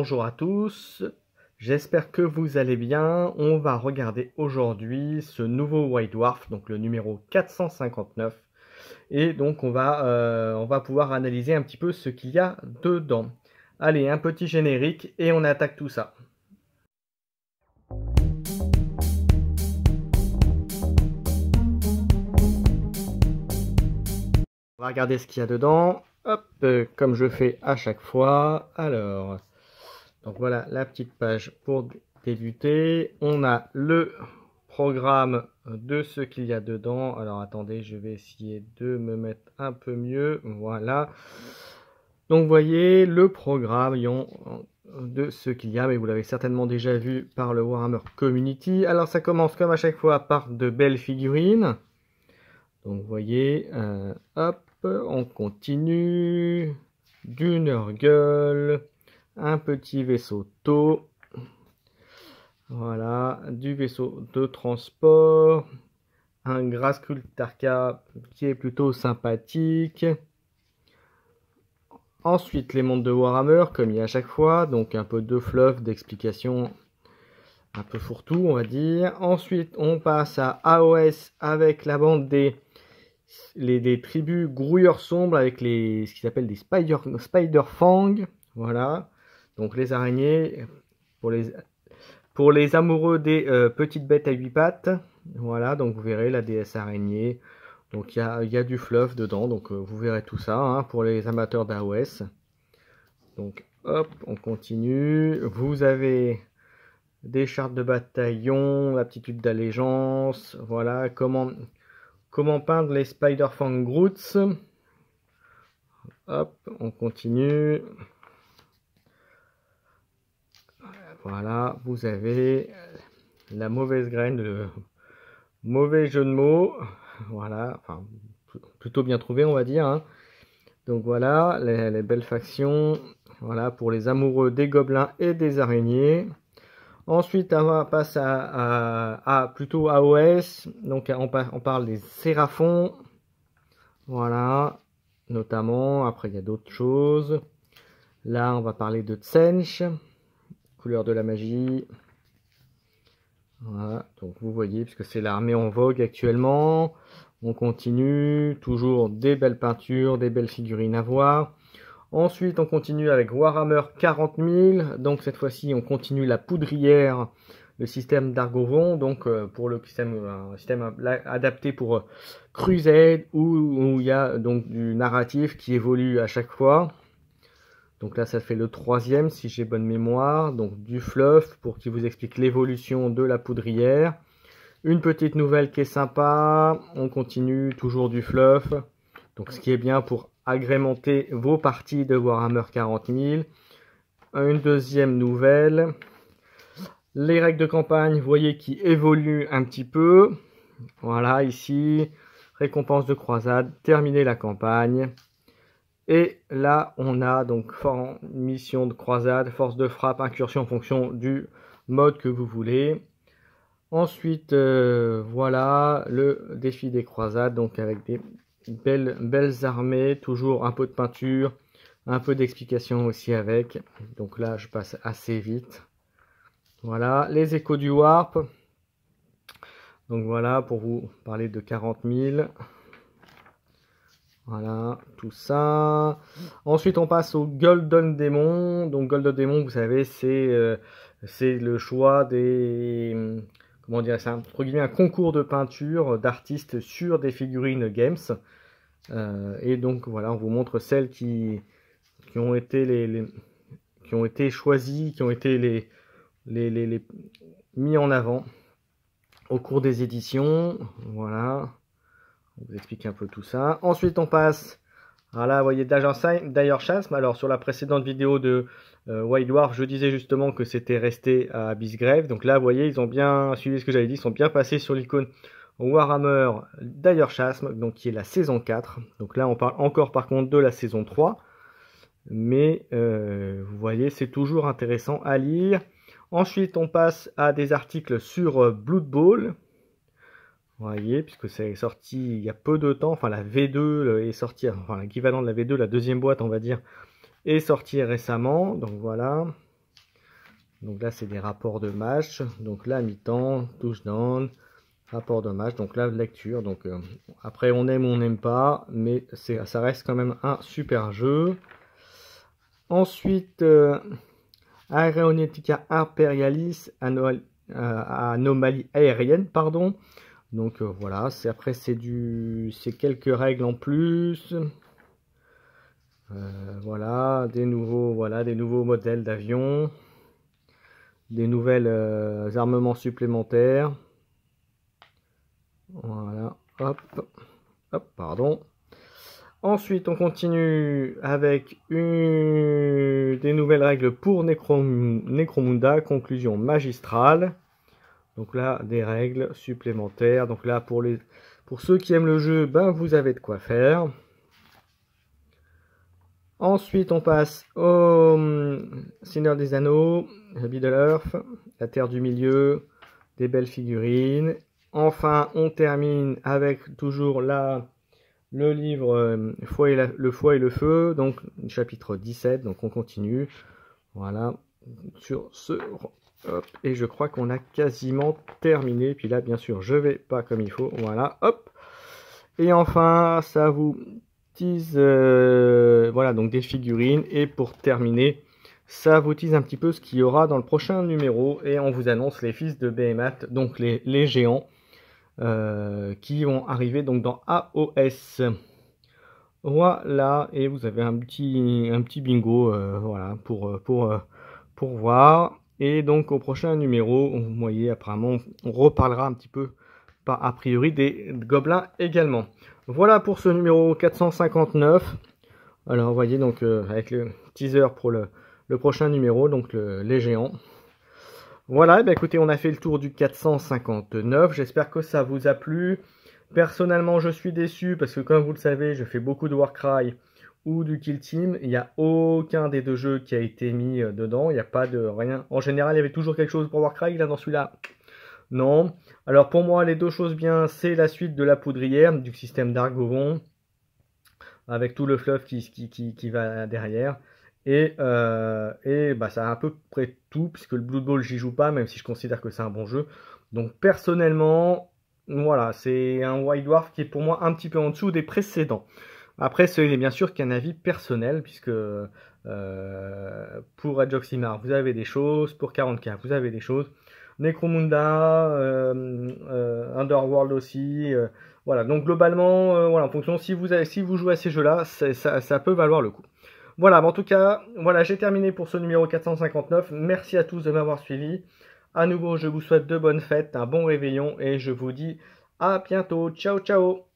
bonjour à tous, j'espère que vous allez bien. On va regarder aujourd'hui ce nouveau White Dwarf, donc le numéro 459. Et donc on va pouvoir analyser un petit peu ce qu'il y a dedans. Allez, un petit générique et on attaque tout ça. On va regarder ce qu'il y a dedans. Hop, comme je fais à chaque fois. Alors, donc voilà la petite page pour débuter. On a le programme de ce qu'il y a dedans. Alors attendez, je vais essayer de me mettre un peu mieux. Voilà. Donc vous voyez le programme de ce qu'il y a, mais vous l'avez certainement déjà vu par le Warhammer Community. Alors ça commence comme à chaque fois par de belles figurines. Donc vous voyez, hop, on continue. Du Nurgle, un petit vaisseau tau. Voilà, du vaisseau de transport, un Graskrull Tarka qui est plutôt sympathique. Ensuite, les mondes de Warhammer, comme il y a à chaque fois, donc un peu de fluff, d'explications un peu fourre-tout, on va dire. Ensuite, on passe à AOS avec la bande des tribus grouilleurs sombres avec ce qu'ils appellent des Spider Fang. Voilà, donc les araignées pour les amoureux des petites bêtes à 8 pattes. Voilà, donc vous verrez la déesse araignée. Donc il y a du fluff dedans, donc vous verrez tout ça hein, pour les amateurs d'AOS. Donc hop, on continue. Vous avez des chartes de bataillon, l'aptitude d'allégeance. Voilà, comment peindre les Spider-Fang Groots. Hop, on continue. Voilà, vous avez la mauvaise graine, le mauvais jeu de mots. Voilà, enfin, plutôt bien trouvé, on va dire. Hein. Donc voilà, les belles factions. Voilà, pour les amoureux des gobelins et des araignées. Ensuite, on passe à plutôt AOS. Donc on parle des séraphons. Voilà, notamment. Après, il y a d'autres choses. Là, on va parler de Tsench. Couleur de la magie. Voilà, donc vous voyez, puisque c'est l'armée en vogue actuellement. On continue, toujours des belles peintures, des belles figurines à voir. Ensuite, on continue avec Warhammer 40 000. Donc cette fois-ci, on continue la poudrière, le système d'Argovon. Donc pour le un système adapté pour Crusade, où il y a donc du narratif qui évolue à chaque fois. Donc là, ça fait le 3e, si j'ai bonne mémoire. Donc du fluff, pour qu'il vous explique l'évolution de la poudrière. Une petite nouvelle qui est sympa. On continue, toujours du fluff. Donc ce qui est bien pour agrémenter vos parties de Warhammer 40 000. Une deuxième nouvelle. Les règles de campagne, vous voyez, qui évoluent un petit peu. Voilà, ici, récompense de croisade, terminer la campagne. Et là, on a donc mission de croisade, force de frappe, incursion en fonction du mode que vous voulez. Ensuite, voilà le défi des croisades, donc avec des belles armées, toujours un peu de peinture, un peu d'explication aussi avec. Donc là, je passe assez vite. Voilà, les échos du Warp. Donc voilà, pour vous parler de 40 000. Voilà, tout ça. Ensuite, on passe au Golden Demon. Donc, Golden Demon, vous savez, c'est le choix des... Comment dire ça, entre guillemets, un concours de peinture d'artistes sur des figurines games. Et donc, voilà, on vous montre celles qui ont été qui ont été choisies, qui ont été les mis en avant au cours des éditions. Voilà. On vous explique un peu tout ça. Ensuite, on passe à là, vous voyez, d'ailleurs Chasm. Alors, sur la précédente vidéo de White Dwarf, je disais justement que c'était resté à Abyssgrave. Donc là, vous voyez, ils ont bien suivi ce que j'avais dit. Ils sont bien passés sur l'icône Warhammer d'ailleurs Chasm, donc qui est la saison 4. Donc là, on parle encore par contre de la saison 3. Mais vous voyez, c'est toujours intéressant à lire. Ensuite, on passe à des articles sur Blood Bowl. Vous voyez, puisque c'est sorti il y a peu de temps, enfin la V2 est sortie, enfin l'équivalent de la V2, la deuxième boîte on va dire, est sortie récemment, donc voilà. Donc là, c'est des rapports de match. Donc là, mi-temps, touchdown, rapport de match. Donc là, lecture. Donc après, on aime ou on n'aime pas, mais ça reste quand même un super jeu. Ensuite, Aeronautica Imperialis, anomalie aérienne, pardon. Donc voilà, après c'est quelques règles en plus. Voilà, des nouveaux modèles d'avions, des nouvelles armements supplémentaires. Voilà, hop, pardon. Ensuite, on continue avec des nouvelles règles pour Necromunda, conclusion magistrale. Donc là, des règles supplémentaires. Donc là, pour ceux qui aiment le jeu, ben, vous avez de quoi faire. Ensuite, on passe au Seigneur des Anneaux, Middle Earth, la Terre du Milieu, des belles figurines. Enfin, on termine avec toujours là le livre Le Foie et le Feu, donc chapitre 17, donc on continue. Voilà, sur ce... Hop, et je crois qu'on a quasiment terminé. Puis là, bien sûr, je vais pas comme il faut. Voilà, hop. Et enfin, ça vous tease, voilà, donc des figurines. Et pour terminer, ça vous tease un petit peu ce qu'il y aura dans le prochain numéro. Et on vous annonce les fils de Behemoth, donc les géants, qui vont arriver donc dans AOS. Voilà, et vous avez un petit bingo, voilà, pour voir. Et donc au prochain numéro, vous voyez, apparemment, on reparlera un petit peu, a priori, des gobelins également. Voilà pour ce numéro 459. Alors, vous voyez, donc avec le teaser pour le prochain numéro, donc les géants. Voilà, bah, écoutez, on a fait le tour du 459. J'espère que ça vous a plu. Personnellement, je suis déçu parce que, comme vous le savez, je fais beaucoup de Warcry ou du Kill Team. Il n'y a aucun des deux jeux qui a été mis dedans. Il n'y a pas de rien. En général, il y avait toujours quelque chose pour Warcry. Là, dans celui-là, non. Alors, pour moi, les deux choses bien, c'est la suite de la poudrière, du système d'Argovon, avec tout le fluff qui va derrière. Et bah, ça a à peu près tout, puisque le Blood Bowl, j'y joue pas, même si je considère que c'est un bon jeu. Donc, personnellement, voilà, c'est un White Dwarf qui est pour moi un petit peu en dessous des précédents. Après, c'est bien sûr qu'un avis personnel, puisque pour Adjoximar, vous avez des choses, pour 40k, vous avez des choses. Necromunda, Underworld aussi, voilà. Donc globalement, voilà, en fonction, si vous jouez à ces jeux-là, ça peut valoir le coup. Voilà, mais en tout cas, voilà, j'ai terminé pour ce numéro 459. Merci à tous de m'avoir suivi. À nouveau, je vous souhaite de bonnes fêtes, un bon réveillon et je vous dis à bientôt. Ciao, ciao!